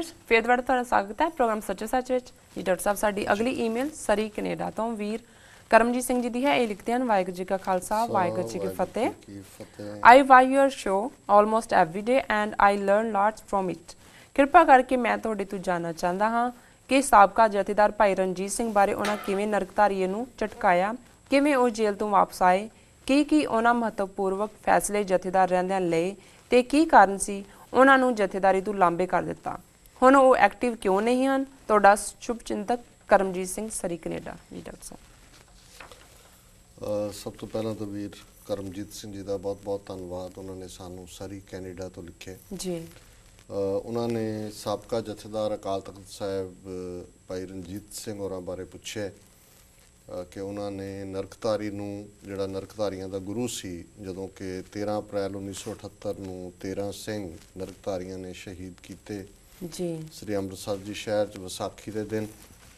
Viewers ਫਿਰ ਦੁਬਾਰਾ ਤੁਹਾਡਾ ਸਵਾਗਤ ਹੈ ਪ੍ਰੋਗਰਾਮ ਸੱਚੇ ਸੱਚ ਵਿੱਚ ਜੀ। ਡਾਕਟਰ ਸਾਹਿਬ ਸਾਡੀ ਅਗਲੀ ਈਮੇਲ ਸਰੀ ਕੈਨੇਡਾ ਤੋਂ ਵੀਰ ਕਰਮਜੀਤ ਸਿੰਘ ਜੀ ਦੀ ਹੈ। ਇਹ ਲਿਖਦੇ ਹਨ ਵਾਹਿਗੁਰੂ ਜੀ ਕਾ ਖਾਲਸਾ ਵਾਹਿਗੁਰੂ ਜੀ ਕੀ ਫਤਿਹ। I watch your show almost every day and I learn lots from it. ਕਿਰਪਾ ਕਰਕੇ ਮੈਂ ਤੁਹਾਡੇ ਤੋਂ ਜਾਣਨਾ ਚਾਹੁੰਦਾ ਹਾਂ ਕਿ ਸਾਬਕਾ ਜਥੇਦਾਰ ਭਾਈ ਰਣਜੀਤ ਸਿੰਘ ਬਾਰੇ ਉਹਨਾਂ ਕਿਵੇਂ ਨਰਕਧਾਰੀਏ ਨੂੰ ਝਟਕਾਇਆ, ਕਿਵੇਂ ਉਹ ਜੇਲ੍ਹ ਤੋਂ ਵਾਪਸ ਆਏ, ਕੀ ਉਹਨਾਂ ਮਹੱਤਵਪੂਰਵਕ ਫੈਸਲੇ ਜਥੇਦਾਰ ਰਹਿੰਦਿਆਂ ਲਏ ਤੇ ਕੀ ਕਾਰਨ ਸੀ ਉਹਨਾਂ ਨੂੰ ਜਥੇਦਾਰੀ ਤੋਂ ਲਾਂਬੇ ਕਰ ਦਿੱਤਾ। ਹੁਣ ਉਹ ਐਕਟਿਵ ਕਿਉਂ ਨਹੀਂ ਹਨ। ਤੁਹਾਡਾ ਸ਼ੁਭ ਚਿੰਤਕ ਕਰਮਜੀਤ ਸਿੰਘ ਸਰੀ ਕੈਨੇਡਾ ਜੀ। ਡਾਕਟਰ ਸਾਹਿਬ ਸਭ ਤੋਂ ਪਹਿਲਾਂ ਤਾਂ ਵੀਰ ਕਰਮਜੀਤ ਸਿੰਘ ਜੀ ਦਾ ਬਹੁਤ ਬਹੁਤ ਧੰਨਵਾਦ। ਉਹਨਾਂ ਨੇ ਸਾਨੂੰ ਸਰੀ ਕੈਨੇਡਾ ਤੋਂ ਲਿਖੇ ਜੀ। ਉਹਨਾਂ ਨੇ ਸਾਬਕਾ ਜਥੇਦਾਰ ਅਕਾਲ ਤਖਤ ਸਾਹਿਬ ਭਾਈ ਰਣਜੀਤ ਸਿੰਘ ਹੋਰਾਂ ਬਾਰੇ ਪੁੱਛਿਆ ਕਿ ਉਹਨਾਂ ਨੇ ਨਰਕਧਾਰੀ ਨੂੰ, ਜਿਹੜਾ ਨਰਕਧਾਰੀਆਂ ਦਾ ਗੁਰੂ ਸੀ, ਜਦੋਂ ਕਿ 13 ਅਪ੍ਰੈਲ 1978 ਨੂੰ 13 ਸਿੰਘ ਨਰਕਧਾਰੀਆਂ ਨੇ ਸ਼ਹੀਦ ਕੀਤੇ ਜੀ ਸ੍ਰੀ ਅੰਮ੍ਰਿਤਸਰ ਜੀ ਸ਼ਹਿਰ 'ਚ ਵਿਸਾਖੀ ਦੇ ਦਿਨ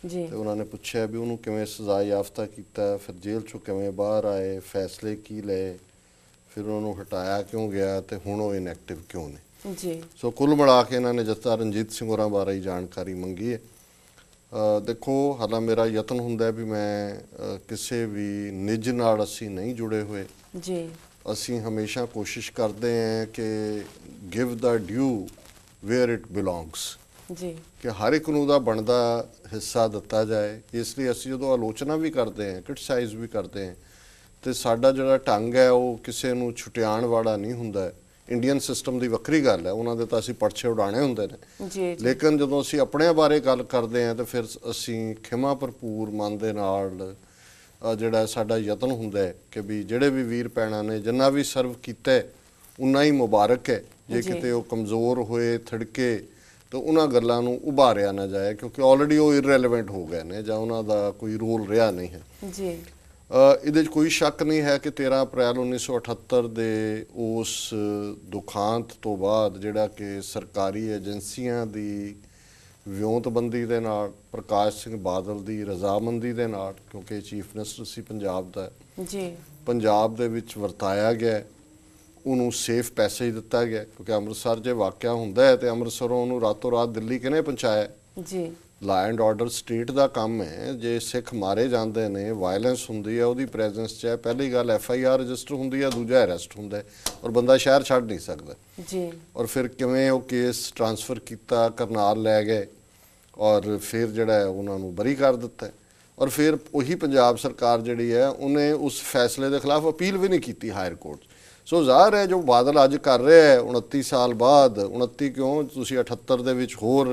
ਜੀ। ਤੇ ਉਹਨਾਂ ਨੇ ਪੁੱਛਿਆ ਵੀ ਉਹਨੂੰ ਕਿਵੇਂ ਸਜ਼ਾ ਯਾਫਤਾ ਕੀਤਾ, ਫਿਰ ਜੇਲ੍ਹ 'ਚੋਂ ਕਿਵੇਂ ਬਾਹਰ ਆਏ, ਫੈਸਲੇ ਕੀ ਲਏ, ਫਿਰ ਉਹਨੂੰ ਹਟਾਇਆ ਕਿਉਂ ਗਿਆ ਤੇ ਹੁਣ ਉਹ ਇਨਐਕਟਿਵ ਕਿਉਂ ਨੇ ਜੀ। ਸੋ ਕੁੱਲ ਮਿਲਾ ਕੇ ਇਹਨਾਂ ਨੇ ਜਥੇਦਾਰ ਰਣਜੀਤ ਸਿੰਘ ਹੋਰਾਂ ਬਾਰੇ ਹੀ ਜਾਣਕਾਰੀ ਮੰਗੀ ਹੈ। ਦੇਖੋ, ਹਾਲਾਂ ਮੇਰਾ ਯਤਨ ਹੁੰਦਾ ਵੀ ਮੈਂ ਕਿਸੇ ਵੀ ਨਿੱਜ ਨਾਲ ਅਸੀਂ ਨਹੀਂ ਜੁੜੇ ਹੋਏ ਜੀ। ਅਸੀਂ ਹਮੇਸ਼ਾ ਕੋਸ਼ਿਸ਼ ਕਰਦੇ ਹਾਂ ਕਿ give the due where it belongs, ਜੀ, ਕਿ ਹਰ ਇੱਕ ਨੂੰ ਦਾ ਬਣਦਾ ਹਿੱਸਾ ਦਿੱਤਾ ਜਾਏ। ਇਸ ਲਈ ਅਸੀਂ ਜਦੋਂ ਆਲੋਚਨਾ ਵੀ ਕਰਦੇ ਹਾਂ, ਕ੍ਰਿਟਿਸਾਈਜ਼ ਵੀ ਕਰਦੇ ਹਾਂ, ਤੇ ਸਾਡਾ ਜਿਹੜਾ ਢੰਗ ਹੈ ਉਹ ਕਿਸੇ ਨੂੰ ਛੁਟਿਆਉਣ ਵਾਲਾ ਨਹੀਂ ਹੁੰਦਾ। ਇੰਡੀਅਨ ਸਿਸਟਮ ਦੀ ਵੱਖਰੀ ਗੱਲ ਹੈ, ਉਹਨਾਂ ਦੇ ਤਾਂ ਅਸੀਂ ਪਰਛੇ ਉਡਾਣੇ ਹੁੰਦੇ ਨੇ ਜੀ। ਲੇਕਿਨ ਜਦੋਂ ਅਸੀਂ ਆਪਣਿਆਂ ਬਾਰੇ ਗੱਲ ਕਰਦੇ ਹਾਂ ਤਾਂ ਫਿਰ ਅਸੀਂ ਖਿਮਾ ਭਰਪੂਰ ਮਨ ਦੇ ਨਾਲ ਜਿਹੜਾ ਸਾਡਾ ਯਤਨ ਹੁੰਦਾ ਹੈ ਕਿ ਵੀ ਜਿਹੜੇ ਵੀ ਵੀਰ ਭੈਣਾਂ ਨੇ ਜਿੰਨਾ ਵੀ ਸਰਵ ਕੀਤਾ ਉਨਾ ਹੀ ਮੁਬਾਰਕ ਹੈ। ਜੇ ਕਿਤੇ ਉਹ ਕਮਜ਼ੋਰ ਹੋਏ, ਥੜਕੇ, ਤਾਂ ਉਹਨਾਂ ਗੱਲਾਂ ਨੂੰ ਉਭਾਰਿਆ ਨਾ ਜਾਏ ਕਿਉਂਕਿ ਆਲਰੇਡੀ ਉਹ ਇਰਰੈਲੇਵੈਂਟ ਹੋ ਗਏ ਨੇ ਜਾਂ ਉਹਨਾਂ ਦਾ ਕੋਈ ਰੋਲ ਰਿਹਾ ਨਹੀਂ ਹੈ ਜੀ। ਇਹਦੇ 'ਚ ਕੋਈ ਸ਼ੱਕ ਨਹੀਂ ਹੈ ਕਿ 13 ਅਪ੍ਰੈਲ 1978 ਦੇ ਉਸ ਦੁਖਾਂਤ ਤੋਂ ਬਾਅਦ ਜਿਹੜਾ ਕਿ ਸਰਕਾਰੀ ਏਜੰਸੀਆਂ ਦੀ ਵਿਉਂਤਬੰਦੀ ਦੇ ਨਾਲ, ਪ੍ਰਕਾਸ਼ ਸਿੰਘ ਬਾਦਲ ਦੀ ਰਜ਼ਾਮੰਦੀ ਦੇ ਨਾਲ, ਕਿਉਂਕਿ ਚੀਫ ਮਿਨਿਸਟਰ ਸੀ ਪੰਜਾਬ ਦਾ ਜੀ, ਪੰਜਾਬ ਦੇ ਵਿੱਚ ਵਰਤਾਇਆ ਗਿਆ, ਉਹਨੂੰ ਸੇਫ ਪੈਸੇਜ ਦਿੱਤਾ ਗਿਆ ਕਿਉਂਕਿ ਅੰਮ੍ਰਿਤਸਰ ਜੇ ਵਾਕਿਆ ਹੁੰਦਾ ਹੈ ਤੇ ਅੰਮ੍ਰਿਤਸਰੋਂ ਉਹਨੂੰ ਰਾਤੋਂ ਰਾਤ ਦਿੱਲੀ ਕਿਹਨੇ ਪਹੁੰਚਾਇਆ ਜੀ। ਲਾ ਐਂਡ ਆਰਡਰ ਸਟੇਟ ਦਾ ਕੰਮ ਹੈ। ਜੇ ਸਿੱਖ ਮਾਰੇ ਜਾਂਦੇ ਨੇ, ਵਾਇਲੈਂਸ ਹੁੰਦੀ ਹੈ, ਉਹਦੀ ਪ੍ਰੈਜ਼ੈਂਸ 'ਚ ਹੈ, ਪਹਿਲੀ ਗੱਲ FIR ਰਜਿਸਟਰ ਹੁੰਦੀ ਹੈ, ਦੂਜਾ ਅਰੈਸਟ ਹੁੰਦਾ ਹੈ ਔਰ ਬੰਦਾ ਸ਼ਹਿਰ ਛੱਡ ਨਹੀਂ ਸਕਦਾ ਜੀ। ਔਰ ਫਿਰ ਕਿਵੇਂ ਉਹ ਕੇਸ ਟ੍ਰਾਂਸਫਰ ਕੀਤਾ, ਕਰਨਾਲ ਲੈ ਗਏ ਔਰ ਫਿਰ ਜਿਹੜਾ ਉਹਨਾਂ ਨੂੰ ਬਰੀ ਕਰ ਦਿੱਤਾ ਔਰ ਫਿਰ ਉਹੀ ਪੰਜਾਬ ਸਰਕਾਰ ਜਿਹੜੀ ਹੈ ਉਹਨੇ ਉਸ ਫੈਸਲੇ ਦੇ ਖਿਲਾਫ ਅਪੀਲ ਵੀ ਨਹੀਂ ਕੀਤੀ ਹਾਇਰ ਕੋਰਟ। ਸੋ ਜ਼ਾਹਰ ਹੈ ਜੋ ਬਾਦਲ ਅੱਜ ਕਰ ਰਿਹਾ ਹੈ 29 ਸਾਲ ਬਾਅਦ, 29 ਕਿਉਂ, ਤੁਸੀਂ 78 ਦੇ ਵਿੱਚ ਹੋਰ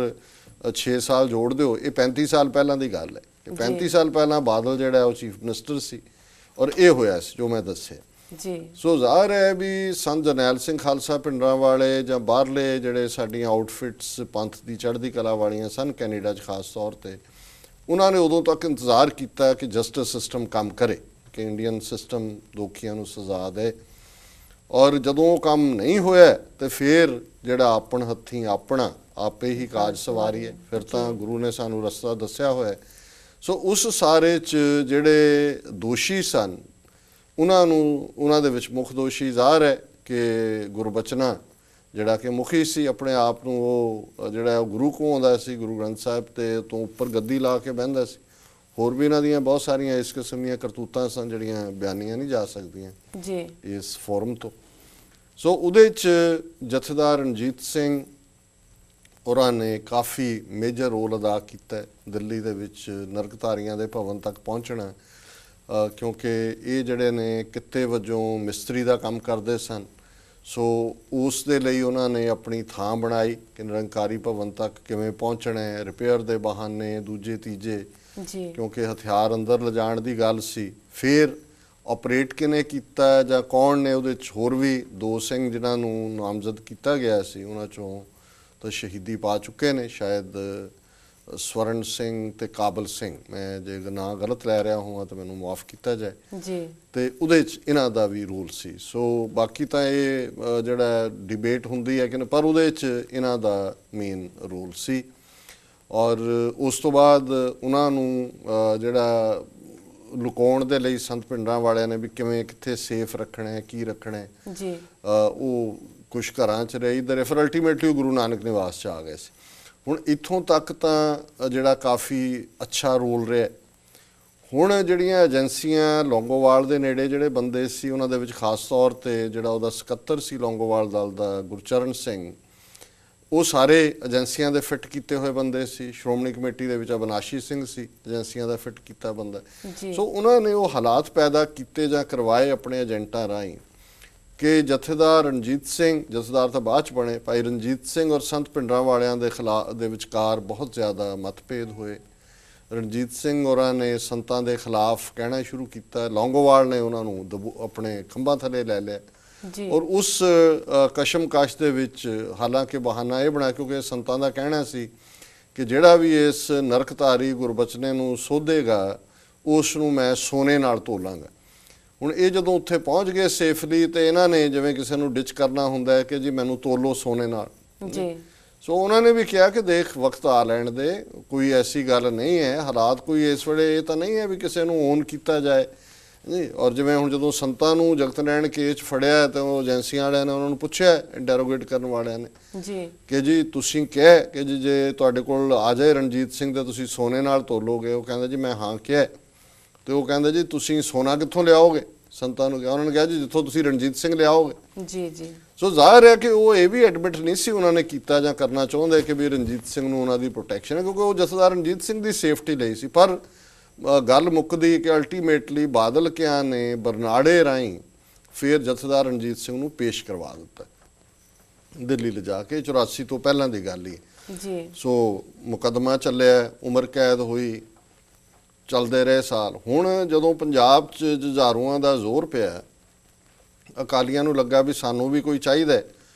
6 ਸਾਲ ਜੋੜ ਦਿਓ, ਇਹ 35 ਸਾਲ ਪਹਿਲਾਂ ਦੀ ਗੱਲ ਹੈ ਕਿ 35 ਸਾਲ ਪਹਿਲਾਂ ਬਾਦਲ ਜਿਹੜਾ ਉਹ ਚੀਫ ਮਿਨਿਸਟਰ ਸੀ ਔਰ ਇਹ ਹੋਇਆ ਸੀ ਜੋ ਮੈਂ ਦੱਸਿਆ ਜੀ। ਸੋ ਜ਼ਾਹਰ ਹੈ ਵੀ ਸੰਤ ਜਰਨੈਲ ਸਿੰਘ ਖਾਲਸਾ ਪਿੰਡਰਾਂ ਵਾਲੇ ਜਾਂ ਬਾਹਰਲੇ ਜਿਹੜੇ ਸਾਡੀਆਂ ਆਊਟਫਿਟਸ ਪੰਥ ਦੀ ਚੜ੍ਹਦੀ ਕਲਾ ਵਾਲੀਆਂ ਸਨ ਕੈਨੇਡਾ 'ਚ ਖਾਸ ਤੌਰ 'ਤੇ, ਉਹਨਾਂ ਨੇ ਉਦੋਂ ਤੱਕ ਇੰਤਜ਼ਾਰ ਕੀਤਾ ਕਿ ਜਸਟਿਸ ਸਿਸਟਮ ਕੰਮ ਕਰੇ, ਕਿ ਇੰਡੀਅਨ ਸਿਸਟਮ ਦੋਖੀਆਂ ਨੂੰ ਸਜ਼ਾ ਦੇ ਔਰ ਜਦੋਂ ਉਹ ਕੰਮ ਨਹੀਂ ਹੋਇਆ ਤੇ ਫਿਰ ਜਿਹੜਾ ਆਪਣ ਹੱਥੀਂ ਆਪਣਾ ਆਪੇ ਹੀ ਕਾਜ ਸਵਾਰੀ ਹੈ। ਫਿਰ ਤਾਂ ਗੁਰੂ ਨੇ ਸਾਨੂੰ ਰਸਤਾ ਦੱਸਿਆ ਹੋਇਆ। ਸੋ ਉਸ ਸਾਰੇ 'ਚ ਜਿਹੜੇ ਦੋਸ਼ੀ ਸਨ ਉਹਨਾਂ ਦੇ ਵਿੱਚ ਮੁੱਖ ਦੋਸ਼ੀ ਜ਼ਾਹਰ ਹੈ ਕਿ ਗੁਰਬਚਨਾ ਜਿਹੜਾ ਕਿ ਮੁਖੀ ਸੀ, ਆਪਣੇ ਆਪ ਨੂੰ ਉਹ ਜਿਹੜਾ ਉਹ ਗੁਰੂ ਕੋਲ ਆਉਂਦਾ ਸੀ, ਗੁਰੂ ਗ੍ਰੰਥ ਸਾਹਿਬ ਤੇ ਤੋਂ ਉੱਪਰ ਗੱਦੀ ਲਾ ਕੇ ਬਹਿੰਦਾ ਸੀ। ਹੋਰ ਵੀ ਇਹਨਾਂ ਦੀਆਂ ਬਹੁਤ ਸਾਰੀਆਂ ਇਸ ਕਿਸਮ ਦੀਆਂ ਕਰਤੂਤਾਂ ਸਨ ਜਿਹੜੀਆਂ ਬਿਆਨੀਆਂ ਨਹੀਂ ਜਾ ਸਕਦੀਆਂ ਜੀ ਇਸ ਫੋਰਮ ਤੋਂ। ਸੋ ਉਹਦੇ 'ਚ ਜਥੇਦਾਰ ਰਣਜੀਤ ਸਿੰਘ ਹੋਰਾਂ ਨੇ ਕਾਫੀ ਮੇਜਰ ਰੋਲ ਅਦਾ ਕੀਤਾ ਦਿੱਲੀ ਦੇ ਵਿੱਚ ਨਰਕਧਾਰੀਆਂ ਦੇ ਭਵਨ ਤੱਕ ਪਹੁੰਚਣਾ, ਕਿਉਂਕਿ ਇਹ ਜਿਹੜੇ ਨੇ ਕਿੱਤੇ ਵਜੋਂ ਮਿਸਤਰੀ ਦਾ ਕੰਮ ਕਰਦੇ ਸਨ। ਸੋ ਉਸ ਦੇ ਲਈ ਉਹਨਾਂ ਨੇ ਆਪਣੀ ਥਾਂ ਬਣਾਈ ਕਿ ਨਿਰੰਕਾਰੀ ਭਵਨ ਤੱਕ ਕਿਵੇਂ ਪਹੁੰਚਣਾ ਹੈ, ਰਿਪੇਅਰ ਦੇ ਬਹਾਨੇ ਦੂਜੇ ਤੀਜੇ, ਕਿਉਂਕਿ ਹਥਿਆਰ ਅੰਦਰ ਲਿਜਾਣ ਦੀ ਗੱਲ ਸੀ। ਫਿਰ ਆਪਰੇਟ ਕਿਨੇ ਕੀਤਾ ਜਾਂ ਕੌਣ ਨੇ, ਉਹਦੇ 'ਚ ਹੋਰ ਵੀ 2 ਸਿੰਘ ਜਿਨ੍ਹਾਂ ਨੂੰ ਨਾਮਜ਼ਦ ਕੀਤਾ ਗਿਆ ਸੀ, ਉਹਨਾਂ 'ਚੋਂ ਤਾਂ ਸ਼ਹੀਦੀ ਪਾ ਚੁੱਕੇ ਨੇ, ਸ਼ਾਇਦ ਸਵਰਨ ਸਿੰਘ ਤੇ ਕਾਬਲ ਸਿੰਘ, ਮੈਂ ਜੇ ਨਾਂ ਗਲਤ ਲੈ ਰਿਹਾ ਹਾਂ ਤਾਂ ਮੈਨੂੰ ਮੁਆਫ ਕੀਤਾ ਜਾਏ ਜੀ। ਤੇ ਉਹਦੇ 'ਚ ਇਹਨਾਂ ਦਾ ਵੀ ਰੋਲ ਸੀ। ਸੋ ਬਾਕੀ ਤਾਂ ਇਹ ਜਿਹੜਾ ਡਿਬੇਟ ਹੁੰਦੀ ਹੈ ਕਿ ਪਰ ਉਹਦੇ 'ਚ ਇਹਨਾਂ ਦਾ ਮੇਨ ਰੋਲ ਸੀ ਔਰ ਉਸ ਤੋਂ ਬਾਅਦ ਉਹਨਾਂ ਨੂੰ ਜਿਹੜਾ ਲੁਕਾਉਣ ਦੇ ਲਈ ਸੰਤ ਪਿੰਡਰਾਂ ਵਾਲਿਆਂ ਨੇ ਵੀ ਕਿਵੇਂ ਕਿੱਥੇ ਸੇਫ ਰੱਖਣਾ ਹੈ, ਕੀ ਰੱਖਣਾ ਹੈ ਜੀ, ਉਹ ਕੁਛ ਘਰਾਂ 'ਚ ਰਹੀ ਦਰ ਫਿਰ ਅਲਟੀਮੇਟਲੀ ਗੁਰੂ ਨਾਨਕ ਨਿਵਾਸ 'ਚ ਆ ਗਏ ਸੀ। ਹੁਣ ਇੱਥੋਂ ਤੱਕ ਤਾਂ ਜਿਹੜਾ ਕਾਫੀ ਅੱਛਾ ਰੋਲ ਰਿਹਾ। ਹੁਣ ਜਿਹੜੀਆਂ ਏਜੰਸੀਆਂ ਲੌਂਗੋਵਾਲ ਦੇ ਨੇੜੇ ਜਿਹੜੇ ਬੰਦੇ ਸੀ ਉਹਨਾਂ ਦੇ ਵਿੱਚ ਖਾਸ ਤੌਰ ਤੇ ਜਿਹੜਾ ਉਹਦਾ ਸਕੱਤਰ ਸੀ ਲੌਂਗੋਵਾਲ ਦਲ ਦਾ ਗੁਰਚਰਨ ਸਿੰਘ, ਉਹ ਸਾਰੇ ਏਜੰਸੀਆਂ ਦੇ ਫਿੱਟ ਕੀਤੇ ਹੋਏ ਬੰਦੇ ਸੀ। ਸ਼੍ਰੋਮਣੀ ਕਮੇਟੀ ਦੇ ਵਿੱਚ ਅਵਿਨਾਸ਼ੀ ਸਿੰਘ ਸੀ ਏਜੰਸੀਆਂ ਦਾ ਫਿੱਟ ਕੀਤਾ ਬੰਦਾ। ਸੋ ਉਹਨਾਂ ਨੇ ਉਹ ਹਾਲਾਤ ਪੈਦਾ ਕੀਤੇ ਜਾਂ ਕਰਵਾਏ ਆਪਣੇ ਏਜੰਟਾਂ ਰਾਹੀਂ ਕਿ ਜਥੇਦਾਰ ਰਣਜੀਤ ਸਿੰਘ, ਜਥੇਦਾਰ ਤਾਂ ਬਾਅਦ ਚ ਬਣੇ, ਭਾਈ ਰਣਜੀਤ ਸਿੰਘ ਔਰ ਸੰਤ ਭਿੰਡਰਾਂ ਵਾਲਿਆਂ ਦੇ ਵਿਚਕਾਰ ਬਹੁਤ ਜ਼ਿਆਦਾ ਮਤਭੇਦ ਹੋਏ। ਰਣਜੀਤ ਸਿੰਘ ਹੋਰਾਂ ਨੇ ਸੰਤਾਂ ਦੇ ਖਿਲਾਫ ਕਹਿਣਾ ਸ਼ੁਰੂ ਕੀਤਾ, ਲੌਂਗੋਵਾਲ ਨੇ ਉਹਨਾਂ ਨੂੰ ਆਪਣੇ ਖੰਭਾਂ ਥੱਲੇ ਲੈ ਲਿਆ। ਔਰ ਉਸ ਕਸ਼ਮਕਸ਼ ਦੇ ਵਿੱਚ ਹਾਲਾਂਕਿ ਬਹਾਨਾ ਇਹ ਬਣਾ, ਕਿਉਂਕਿ ਸੰਤਾਂ ਦਾ ਕਹਿਣਾ ਸੀ ਕਿ ਜਿਹੜਾ ਵੀ ਇਸ ਨਰਕਧਾਰੀ ਗੁਰਬਚਨੇ ਨੂੰ ਸੋਧੇਗਾ ਉਸ ਨੂੰ ਮੈਂ ਸੋਨੇ ਨਾਲ ਤੋਲਾਂਗਾ। ਹੁਣ ਇਹ ਜਦੋਂ ਉੱਥੇ ਪਹੁੰਚ ਗਏ ਸੇਫਲੀ, ਤੇ ਇਹਨਾਂ ਨੇ ਜਿਵੇਂ ਕਿਸੇ ਨੂੰ ਡਿਚ ਕਰਨਾ ਹੁੰਦਾ ਹੈ ਕਿ ਜੀ ਮੈਨੂੰ ਤੋਲੋ ਸੋਨੇ ਨਾਲ ਜੀ। ਸੋ ਉਹਨਾਂ ਨੇ ਵੀ ਕਿਹਾ ਕਿ ਦੇਖ ਵਕਤ ਆ ਲੈਣ ਦੇ, ਕੋਈ ਐਸੀ ਗੱਲ ਨਹੀਂ ਹੈ, ਹਾਲਾਤ ਕੋਈ ਇਸ ਵੇਲੇ ਇਹ ਤਾਂ ਨਹੀਂ ਹੈ ਵੀ ਕਿਸੇ ਨੂੰ ਓਨ ਕੀਤਾ ਜਾਏ ਜੀ। ਔਰ ਜਿਵੇਂ ਹੁਣ ਜਦੋਂ ਸੰਤਾਂ ਨੂੰ ਜਗਤ ਨੈਣ ਕੇਸ 'ਚ ਫੜਿਆ ਤਾਂ ਉਹ ਏਜੰਸੀਆਂ ਵਾਲਿਆਂ ਨੇ ਉਹਨਾਂ ਨੂੰ ਪੁੱਛਿਆ, ਇੰਟਰੋਗੇਟ ਕਰਨ ਵਾਲਿਆਂ ਨੇ ਜੀ ਕਿ ਜੀ ਤੁਸੀਂ ਕਿਹਾ ਕਿ ਜੀ ਜੇ ਤੁਹਾਡੇ ਕੋਲ ਆ ਜਾਏ ਰਣਜੀਤ ਸਿੰਘ ਤੇ ਤੁਸੀਂ ਸੋਨੇ ਨਾਲ ਤੋਲੋਗੇ? ਉਹ ਕਹਿੰਦਾ ਜੀ ਮੈਂ ਹਾਂ ਕਿਹਾ। ਤੇ ਉਹ ਕਹਿੰਦਾ ਜੀ ਤੁਸੀਂ ਸੋਨਾ ਕਿੱਥੋਂ ਲਿਆਓਗੇ? ਸੰਤਾਂ ਨੂੰ ਕਿਹਾ, ਉਹਨਾਂ ਨੇ ਕਿਹਾ ਜੀ ਜਿੱਥੋਂ ਤੁਸੀਂ ਰਣਜੀਤ ਸਿੰਘ ਲਿਆਓਗੇ ਜੀ ਜੀ। ਸੋ ਜ਼ਾਹਿਰ ਹੈ ਕਿ ਉਹ ਇਹ ਵੀ ਐਡਮਿਟ ਨਹੀਂ ਸੀ ਉਹਨਾਂ ਨੇ ਕੀਤਾ ਜਾਂ ਕਰਨਾ ਚਾਹੁੰਦੇ ਕਿ ਵੀ ਰਣਜੀਤ ਸਿੰਘ ਨੂੰ ਉਹਨਾਂ ਦੀ ਪ੍ਰੋਟੈਕਸ਼ਨ ਹੈ, ਕਿਉਂਕਿ ਉਹ ਜਥੇਦਾਰ ਰਣਜੀਤ ਸਿੰਘ ਦੀ ਸੇਫਟੀ ਲਈ ਸੀ। ਪਰ ਗੱਲ ਮੁੱਕਦੀ ਕਿ ਅਲਟੀਮੇਟਲੀ ਬਾਦਲ ਕਿਆਂ ਨੇ ਬਰਨਾੜੇ ਰਾਹੀਂ ਫਿਰ ਜਥੇਦਾਰ ਰਣਜੀਤ ਸਿੰਘ ਨੂੰ ਪੇਸ਼ ਕਰਵਾ ਦਿੱਤਾ ਦਿੱਲੀ ਲਿਜਾ ਕੇ। 84 ਤੋਂ ਪਹਿਲਾਂ ਦੀ ਗੱਲ ਹੀ ਜੀ। ਸੋ ਮੁਕੱਦਮਾ ਚੱਲਿਆ, ਉਮਰ ਕੈਦ ਹੋਈ, ਚੱਲਦੇ ਰਹੇ ਸਾਲ। ਹੁਣ ਜਦੋਂ ਪੰਜਾਬ 'ਚ ਜੁਝਾਰੂਆਂ ਦਾ ਜ਼ੋਰ ਪਿਆ, ਅਕਾਲੀਆਂ ਨੂੰ ਲੱਗਾ ਵੀ ਸਾਨੂੰ ਵੀ ਕੋਈ ਚਾਹੀਦਾ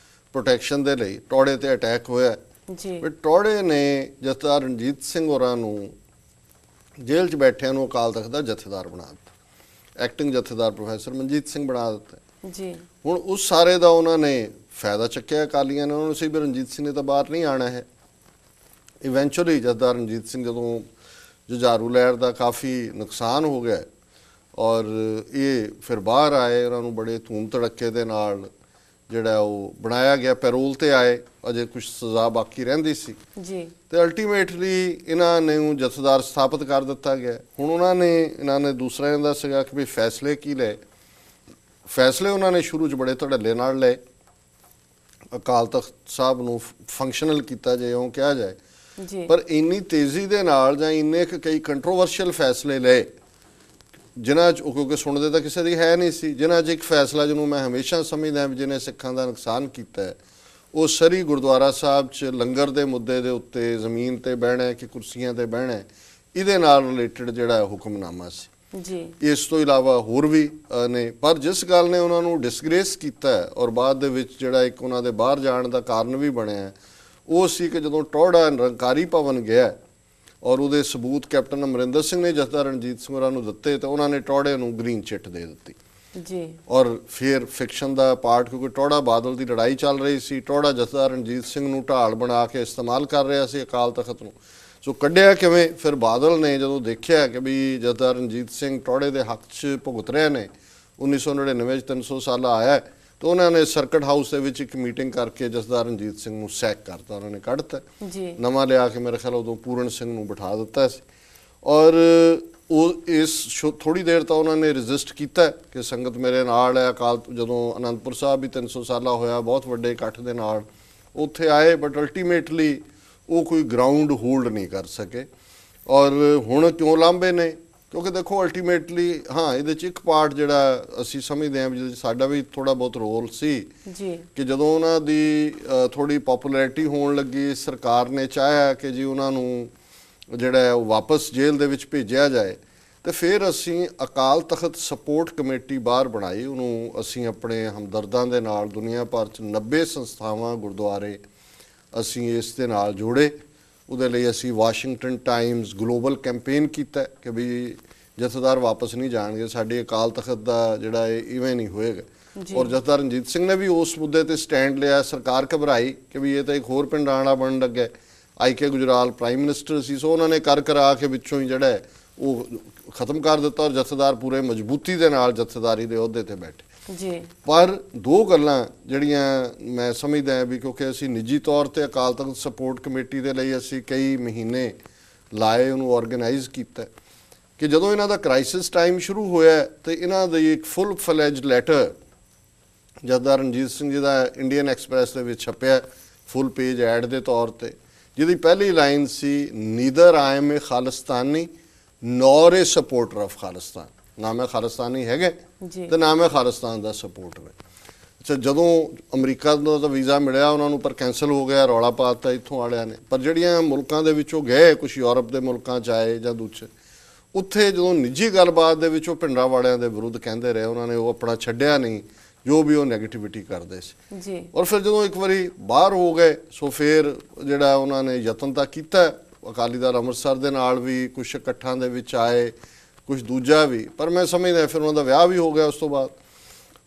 ਪ੍ਰੋਟੈਕਸ਼ਨ ਦੇ ਲਈ। ਟੌੜੇ ਤੇ ਅਟੈਕ ਹੋਇਆ ਜੀ। ਟੌੜੇ ਨੇ ਜਥੇਦਾਰ ਰਣਜੀਤ ਸਿੰਘ ਹੋਰਾਂ ਨੂੰ ਜੇਲ੍ਹ 'ਚ ਬੈਠਿਆਂ ਨੂੰ ਅਕਾਲ ਤਖਤ ਦਾ ਜਥੇਦਾਰ ਬਣਾ ਦਿੱਤਾ, ਐਕਟਿੰਗ ਜਥੇਦਾਰ ਪ੍ਰੋਫੈਸਰ ਮਨਜੀਤ ਸਿੰਘ ਬਣਾ ਦਿੱਤਾ ਜੀ। ਹੁਣ ਉਸ ਸਾਰੇ ਦਾ ਉਹਨਾਂ ਨੇ ਫਾਇਦਾ ਚੱਕਿਆ ਅਕਾਲੀਆਂ ਨੇ। ਉਹਨਾਂ ਨੂੰ ਸੀ ਵੀ ਰਣਜੀਤ ਸਿੰਘ ਨੇ ਤਾਂ ਬਾਹਰ ਨਹੀਂ ਆਉਣਾ ਹੈ। ਇਵੈਂਚੁਅਲੀ ਜਥੇਦਾਰ ਰਣਜੀਤ ਸਿੰਘ ਜਦੋਂ ਜੁਝਾਰੂ ਲਹਿਰ ਦਾ ਕਾਫੀ ਨੁਕਸਾਨ ਹੋ ਗਿਆ ਔਰ ਇਹ ਫਿਰ ਬਾਹਰ ਆਏ, ਉਹਨਾਂ ਨੂੰ ਬੜੇ ਧੂਮ ਧੜੱਕੇ ਦੇ ਨਾਲ ਜਿਹੜਾ ਉਹ ਬਣਾਇਆ ਗਿਆ, ਪੈਰੋਲ ਤੇ ਆਏ, ਅਜੇ ਕੁਝ ਸਜ਼ਾ ਬਾਕੀ ਰਹਿੰਦੀ ਸੀ ਜੀ। ਤੇ ਅਲਟੀਮੇਟਲੀ ਇਹਨਾਂ ਨੂੰ ਜਥੇਦਾਰ ਸਥਾਪਿਤ ਕਰ ਦਿੱਤਾ ਗਿਆ। ਹੁਣ ਇਹਨਾਂ ਨੇ ਦੂਸਰਾ ਇਹਦਾ ਸੀਗਾ ਕਿ ਵੀ ਫੈਸਲੇ ਕੀ ਲਏ। ਫੈਸਲੇ ਉਹਨਾਂ ਨੇ ਸ਼ੁਰੂ 'ਚ ਬੜੇ ਧੜੱਲੇ ਨਾਲ ਲਏ, ਅਕਾਲ ਤਖਤ ਸਾਹਿਬ ਨੂੰ ਫੰਕਸ਼ਨਲ ਕੀਤਾ ਜੇ ਉਹ ਕਿਹਾ ਜਾਏ ਜੀ। ਪਰ ਇੰਨੀ ਤੇਜ਼ੀ ਦੇ ਨਾਲ ਜਾਂ ਇੰਨੇ ਕਈ ਕੰਟਰੋਵਰਸ਼ੀਅਲ ਫੈਸਲੇ ਲਏ ਜਿਨ੍ਹਾਂ 'ਚ, ਕਿਉਂਕਿ ਸੁਣਦੇ ਤਾਂ ਕਿਸੇ ਦੀ ਹੈ ਨਹੀਂ ਸੀ, ਜਿਨ੍ਹਾਂ 'ਚ ਇੱਕ ਫੈਸਲਾ ਜਿਹਨੂੰ ਮੈਂ ਹਮੇਸ਼ਾ ਸਮਝਦਾ ਵੀ ਜਿਹਨੇ ਸਿੱਖਾਂ ਦਾ ਨੁਕਸਾਨ ਕੀਤਾ ਹੈ, ਉਹ ਸਰੀ ਗੁਰਦੁਆਰਾ ਸਾਹਿਬ 'ਚ ਲੰਗਰ ਦੇ ਮੁੱਦੇ ਦੇ ਉੱਤੇ ਜ਼ਮੀਨ ਤੇ ਬਹਿਣਾ ਕਿ ਕੁਰਸੀਆਂ ਤੇ ਬਹਿਣਾ, ਇਹਦੇ ਨਾਲ ਰਿਲੇਟਡ ਜਿਹੜਾ ਹੁਕਮਨਾਮਾ ਸੀ ਜੀ। ਇਸ ਤੋਂ ਇਲਾਵਾ ਹੋਰ ਵੀ ਨੇ, ਪਰ ਜਿਸ ਗੱਲ ਨੇ ਉਹਨਾਂ ਨੂੰ ਡਿਸਗ੍ਰੇਸ ਕੀਤਾ ਔਰ ਬਾਅਦ ਦੇ ਵਿੱਚ ਜਿਹੜਾ ਇੱਕ ਉਹਨਾਂ ਦੇ ਬਾਹਰ ਜਾਣ ਦਾ ਕਾਰਨ ਵੀ ਬਣਿਆ, ਉਹ ਸੀ ਕਿ ਜਦੋਂ ਟੌੜਾ ਨਿਰੰਕਾਰੀ ਭਵਨ ਗਿਆ ਔਰ ਉਹਦੇ ਸਬੂਤ ਕੈਪਟਨ ਅਮਰਿੰਦਰ ਸਿੰਘ ਨੇ ਜਥੇਦਾਰ ਰਣਜੀਤ ਸਿੰਘ ਹੋਰਾਂ ਨੂੰ ਦਿੱਤੇ ਤਾਂ ਉਹਨਾਂ ਨੇ ਟੌੜੇ ਨੂੰ ਗ੍ਰੀਨ ਚਿੱਟ ਦੇ ਦਿੱਤੀ ਜੀ। ਔਰ ਫਿਰ ਫਿਕਸ਼ਨ ਦਾ ਪਾਰਟ, ਕਿਉਂਕਿ ਟੌੜਾ ਬਾਦਲ ਦੀ ਲੜਾਈ ਚੱਲ ਰਹੀ ਸੀ, ਟੌੜਾ ਜਥੇਦਾਰ ਰਣਜੀਤ ਸਿੰਘ ਨੂੰ ਢਾਲ ਬਣਾ ਕੇ ਇਸਤੇਮਾਲ ਕਰ ਰਿਹਾ ਸੀ ਅਕਾਲ ਤਖਤ ਨੂੰ। ਸੋ ਕੱਢਿਆ ਕਿਵੇਂ? ਫਿਰ ਬਾਦਲ ਨੇ ਜਦੋਂ ਦੇਖਿਆ ਕਿ ਵੀ ਜਥੇਦਾਰ ਰਣਜੀਤ ਸਿੰਘ ਟੌੜੇ ਦੇ ਹੱਕ 'ਚ ਭੁਗਤ ਰਹੇ ਨੇ, 1999 'ਚ 300 ਸਾਲਾ ਆਇਆ, ਤਾਂ ਉਹਨਾਂ ਨੇ ਸਰਕਟ ਹਾਊਸ ਦੇ ਵਿੱਚ ਇੱਕ ਮੀਟਿੰਗ ਕਰਕੇ ਜਥੇਦਾਰ ਰਣਜੀਤ ਸਿੰਘ ਨੂੰ ਸੈਕ ਕਰਤਾ, ਉਹਨਾਂ ਨੇ ਕੱਢਤਾ ਜੀ। ਨਵਾਂ ਲਿਆ ਕੇ ਮੇਰੇ ਖਿਆਲ ਉਦੋਂ ਪੂਰਨ ਸਿੰਘ ਨੂੰ ਬਿਠਾ ਦਿੱਤਾ ਸੀ। ਔਰ ਉਹ ਇਸ ਥੋੜੀ ਦੇਰ ਤਾਂ ਉਹਨਾਂ ਨੇ ਰੈਜ਼ਿਸਟ ਕੀਤਾ ਕਿ ਸੰਗਤ ਮੇਰੇ ਨਾਲ ਹੈ। ਅਕਾਲ ਜਦੋਂ ਅਨੰਦਪੁਰ ਸਾਹਿਬ ਵੀ 300 ਸਾਲਾ ਹੋਇਆ ਬਹੁਤ ਵੱਡੇ ਇਕੱਠ ਦੇ ਨਾਲ ਉੱਥੇ ਆਏ, ਬਟ ਅਲਟੀਮੇਟਲੀ ਉਹ ਕੋਈ ਗਰਾਊਂਡ ਹੋਲਡ ਨਹੀਂ ਕਰ ਸਕੇ। ਔਰ ਹੁਣ ਕਿਉਂ ਲਾਂਭੇ ਨੇ? ਕਿਉਂਕਿ ਦੇਖੋ ਅਲਟੀਮੇਟਲੀ ਹਾਂ ਇਹਦੇ 'ਚ ਇੱਕ ਪਾਰਟ ਜਿਹੜਾ ਅਸੀਂ ਸਮਝਦੇ ਹਾਂ ਵੀ ਸਾਡਾ ਵੀ ਥੋੜ੍ਹਾ ਬਹੁਤ ਰੋਲ ਸੀ ਜੀ, ਕਿ ਜਦੋਂ ਉਹਨਾਂ ਦੀ ਥੋੜ੍ਹੀ ਪੋਪੂਲੈਰਿਟੀ ਹੋਣ ਲੱਗੀ, ਸਰਕਾਰ ਨੇ ਚਾਹਿਆ ਕਿ ਜੀ ਉਹਨਾਂ ਨੂੰ ਜਿਹੜਾ ਉਹ ਵਾਪਸ ਜੇਲ੍ਹ ਦੇ ਵਿੱਚ ਭੇਜਿਆ ਜਾਏ, ਤੇ ਫਿਰ ਅਸੀਂ ਅਕਾਲ ਤਖਤ ਸਪੋਰਟ ਕਮੇਟੀ ਬਾਹਰ ਬਣਾਈ। ਉਹਨੂੰ ਅਸੀਂ ਆਪਣੇ ਹਮਦਰਦਾਂ ਦੇ ਨਾਲ ਦੁਨੀਆ ਭਰ 'ਚ 90 ਸੰਸਥਾਵਾਂ ਗੁਰਦੁਆਰੇ ਅਸੀਂ ਇਸ ਦੇ ਨਾਲ ਜੋੜੇ। ਉਹਦੇ ਲਈ ਅਸੀਂ ਵਾਸ਼ਿੰਗਟਨ ਟਾਈਮਸ ਗਲੋਬਲ ਕੈਂਪੇਨ ਕੀਤਾ ਕਿ ਵੀ ਜਥੇਦਾਰ ਵਾਪਸ ਨਹੀਂ ਜਾਣਗੇ, ਸਾਡੇ ਅਕਾਲ ਤਖਤ ਦਾ ਜਿਹੜਾ ਇਹ ਇਵੇਂ ਨਹੀਂ ਹੋਏਗਾ। ਔਰ ਜਥੇਦਾਰ ਰਣਜੀਤ ਸਿੰਘ ਨੇ ਵੀ ਉਸ ਮੁੱਦੇ ਤੇ ਸਟੈਂਡ ਲਿਆ। ਸਰਕਾਰ ਘਬਰਾਈ ਕਿ ਵੀ ਇਹ ਤਾਂ ਇੱਕ ਹੋਰ ਪਿੰਡਾਣਾ ਬਣਨ ਲੱਗਾ। ਆਈ.ਕੇ. ਗੁਜਰਾਲ ਪ੍ਰਾਈਮ ਮਿਨਿਸਟਰ ਸੀ, ਸੋ ਉਹਨਾਂ ਨੇ ਕਰਾ ਕੇ ਵਿੱਚੋਂ ਹੀ ਜਿਹੜਾ ਉਹ ਖਤਮ ਕਰ ਦਿੱਤਾ ਔਰ ਜਥੇਦਾਰ ਪੂਰੇ ਮਜ਼ਬੂਤੀ ਦੇ ਨਾਲ ਜਥੇਦਾਰੀ ਦੇ ਅਹੁਦੇ ਤੇ ਬੈਠੇ। ਜੀ ਪਰ ਦੋ ਗੱਲਾਂ ਜਿਹੜੀਆਂ ਮੈਂ ਸਮਝਦਾ ਵੀ, ਕਿਉਂਕਿ ਅਸੀਂ ਨਿੱਜੀ ਤੌਰ ਤੇ ਅਕਾਲ ਤਖਤ ਸਪੋਰਟ ਕਮੇਟੀ ਦੇ ਲਈ ਅਸੀਂ ਕਈ ਮਹੀਨੇ ਲਾਏ, ਉਹਨੂੰ ਆਰਗੇਨਾਈਜ਼ ਕੀਤਾ, ਕਿ ਜਦੋਂ ਇਹਨਾਂ ਦਾ ਕ੍ਰਾਈਸਿਸ ਟਾਈਮ ਸ਼ੁਰੂ ਹੋਇਆ ਤੇ ਇਹਨਾਂ ਦੀ ਇੱਕ ਫੁੱਲ ਫਲੈਜਡ ਲੈਟਰ ਜਥੇਦਾਰ ਰਣਜੀਤ ਸਿੰਘ ਜੀ ਦਾ ਇੰਡੀਅਨ ਐਕਸਪ੍ਰੈਸ ਦੇ ਵਿੱਚ ਛਪਿਆ, ਫੁੱਲ ਪੇਜ ਐਡ ਦੇ ਤੌਰ ਤੇ, ਜਿਹਦੀ ਪਹਿਲੀ ਲਾਈਨ ਸੀ, neither I am a Khalistani nor a supporter of Khalistan. ਨਾ ਮੈਂ ਖਾਲਿਸਤਾਨੀ ਹੈਗਾ ਤੇ ਨਾ ਮੈਂ ਖਾਲਿਸਤਾਨ ਦਾ ਸਪੋਰਟਰ ਹੈ। ਅੱਛਾ, ਜਦੋਂ ਅਮਰੀਕਾ ਦਾ ਤਾਂ ਵੀਜ਼ਾ ਮਿਲਿਆ ਉਹਨਾਂ ਨੂੰ, ਪਰ ਕੈਂਸਲ ਹੋ ਗਿਆ, ਰੌਲਾ ਪਾ ਦਿੱਤਾ ਇੱਥੋਂ ਵਾਲਿਆਂ ਨੇ। ਪਰ ਜਿਹੜੀਆਂ ਮੁਲਕਾਂ ਦੇ ਵਿੱਚੋਂ ਗਏ, ਕੁਝ ਯੂਰਪ ਦੇ ਮੁਲਕਾਂ 'ਚ ਆਏ ਜਾਂ ਦੂਜੇ, ਉੱਥੇ ਜਦੋਂ ਨਿੱਜੀ ਗੱਲਬਾਤ ਦੇ ਵਿੱਚ ਉਹ ਭਿੰਡਰਾਂ ਵਾਲਿਆਂ ਦੇ ਵਿਰੁੱਧ ਕਹਿੰਦੇ ਰਹੇ, ਉਹਨਾਂ ਨੇ ਉਹ ਆਪਣਾ ਛੱਡਿਆ ਨਹੀਂ ਜੋ ਵੀ ਉਹ ਨੈਗੇਟਿਵਿਟੀ ਕਰਦੇ ਸੀ ਜੀ। ਔਰ ਫਿਰ ਜਦੋਂ ਇੱਕ ਵਾਰੀ ਬਾਹਰ ਹੋ ਗਏ, ਸੋ ਫਿਰ ਜਿਹੜਾ ਉਹਨਾਂ ਨੇ ਯਤਨ ਤਾਂ ਕੀਤਾ, ਅਕਾਲੀ ਦਲ ਅੰਮ੍ਰਿਤਸਰ ਦੇ ਨਾਲ ਵੀ ਕੁਝ ਇਕੱਠਾਂ ਦੇ ਵਿੱਚ ਆਏ, ਕੁਝ ਦੂਜਾ ਵੀ, ਪਰ ਮੈਂ ਸਮਝਦਾ ਫਿਰ ਉਹਨਾਂ ਦਾ ਵਿਆਹ ਵੀ ਹੋ ਗਿਆ ਉਸ ਤੋਂ ਬਾਅਦ।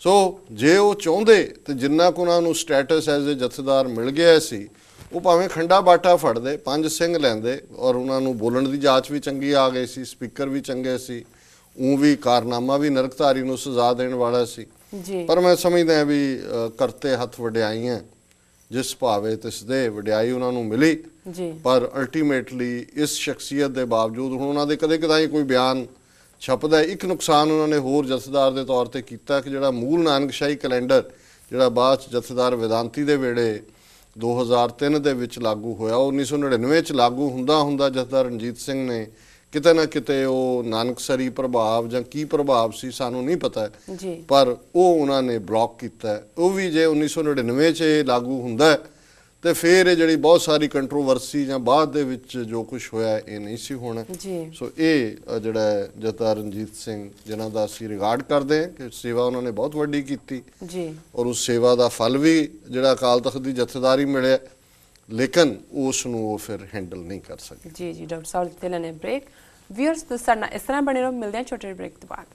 ਸੋ ਜੇ ਉਹ ਚਾਹੁੰਦੇ ਤੇ ਜਿੰਨਾ ਕੁ ਉਹਨਾਂ ਨੂੰ ਸਟੇਟਸ ਐਜ਼ ਏ ਜਥੇਦਾਰ ਮਿਲ ਗਿਆ ਸੀ, ਉਹ ਭਾਵੇਂ ਖੰਡਾ ਬਾਟਾ ਫੜਦੇ, 5 ਸਿੰਘ ਲੈਂਦੇ, ਔਰ ਉਹਨਾਂ ਨੂੰ ਬੋਲਣ ਦੀ ਜਾਂਚ ਵੀ ਚੰਗੀ ਆ ਗਈ ਸੀ, ਸਪੀਕਰ ਵੀ ਚੰਗੇ ਸੀ, ਵੀ ਕਾਰਨਾਮਾ ਵੀ ਨਰਕਧਾਰੀ ਨੂੰ ਸਜ਼ਾ ਦੇਣ ਵਾਲਾ ਸੀ। ਪਰ ਮੈਂ ਸਮਝਦਾ ਵੀ ਕਰਤੇ ਹੱਥ ਵਡਿਆਈਆਂ, ਜਿਸ ਭਾਵੇ ਤਿਸ ਦੇ, ਵਡਿਆਈ ਉਹਨਾਂ ਨੂੰ ਮਿਲੀ। ਪਰ ਅਲਟੀਮੇਟਲੀ ਇਸ ਸ਼ਖਸੀਅਤ ਦੇ ਬਾਵਜੂਦ ਹੁਣ ਉਹਨਾਂ ਦੇ ਕਦੇ ਕਦਾਈ ਕੋਈ ਬਿਆਨ ਛਪਦਾ, ਇੱਕ ਨੁਕਸਾਨ ਉਹਨਾਂ ਨੇ ਹੋਰ ਜਥੇਦਾਰ ਦੇ ਤੌਰ ਤੇ ਕੀਤਾ ਕਿ ਜਿਹੜਾ ਮੂਲ ਨਾਨਕਸ਼ਾਹੀ ਕੈਲੰਡਰ ਜਿਹੜਾ ਬਾਅਦ 'ਚ ਜਥੇਦਾਰ ਵੇਦਾਂਤੀ ਦੇ ਵੇਲੇ 2003 ਦੇ ਵਿੱਚ ਲਾਗੂ ਹੋਇਆ, ਉਹ 1999 'ਚ ਲਾਗੂ ਹੁੰਦਾ ਜਥੇਦਾਰ ਰਣਜੀਤ ਸਿੰਘ ਨੇ ਕਿਤੇ ਨਾ ਕਿਤੇ ਉਹ ਨਾਨਕਸਰੀ ਪ੍ਰਭਾਵ ਜਾਂ ਕੀ ਪ੍ਰਭਾਵ ਸੀ ਸਾਨੂੰ ਨਹੀਂ ਪਤਾ, ਪਰ ਉਹ ਉਹਨਾਂ ਨੇ ਬਲੌਕ ਕੀਤਾ। ਉਹ ਵੀ ਜੇ 1999 'ਚ ਇਹ ਲਾਗੂ ਹੁੰਦਾ ਤੇ ਫਿਰ ਇਹ ਜਿਹੜੀ ਬਹੁਤ ਸਾਰੀ ਕੰਟਰੋਵਰਸੀ ਜਾਂ ਬਾਅਦ ਦੇ ਵਿੱਚ ਜੋ ਕੁਝ ਹੋਇਆ ਇਹ ਨਹੀਂ ਸੀ ਹੋਣਾ। ਸੋ ਇਹ ਜਿਹੜਾ ਜਥੇਦਾਰ ਰਣਜੀਤ ਸਿੰਘ, ਜਿਨ੍ਹਾਂ ਦਾ ਅਸੀਂ ਰਿਗਾਰਡ ਕਰਦੇ ਹਾਂ ਕਿ ਸੇਵਾ ਉਹਨਾਂ ਨੇ ਬਹੁਤ ਵੱਡੀ ਕੀਤੀ ਔਰ ਉਸ ਸੇਵਾ ਦਾ ਫਲ ਵੀ ਜਿਹੜਾ ਅਕਾਲ ਤਖਤ ਦੀ ਜਥੇਦਾਰੀ ਮਿਲਿਆ, ਲੇਕਿਨ ਉਸ ਨੂੰ ਉਹ ਫਿਰ ਹੈਂਡਲ ਨਹੀਂ ਕਰ ਸਕੇ। ਜੀ ਡਾਕਟਰ ਸਾਹਿਬ, ਦਿੱਤੇ ਲੈਣੇ ਬ੍ਰੇਕ। ਵੀਅਰਸ, ਤੁਸੀਂ ਸਾਡੇ ਨਾਲ ਇਸ ਤਰ੍ਹਾਂ ਬਣੇ ਰਹੋ, ਮਿਲਦੇ ਹਾਂ ਛੋਟੇ ਬ੍ਰੇਕ ਤੋਂ ਬਾਅਦ।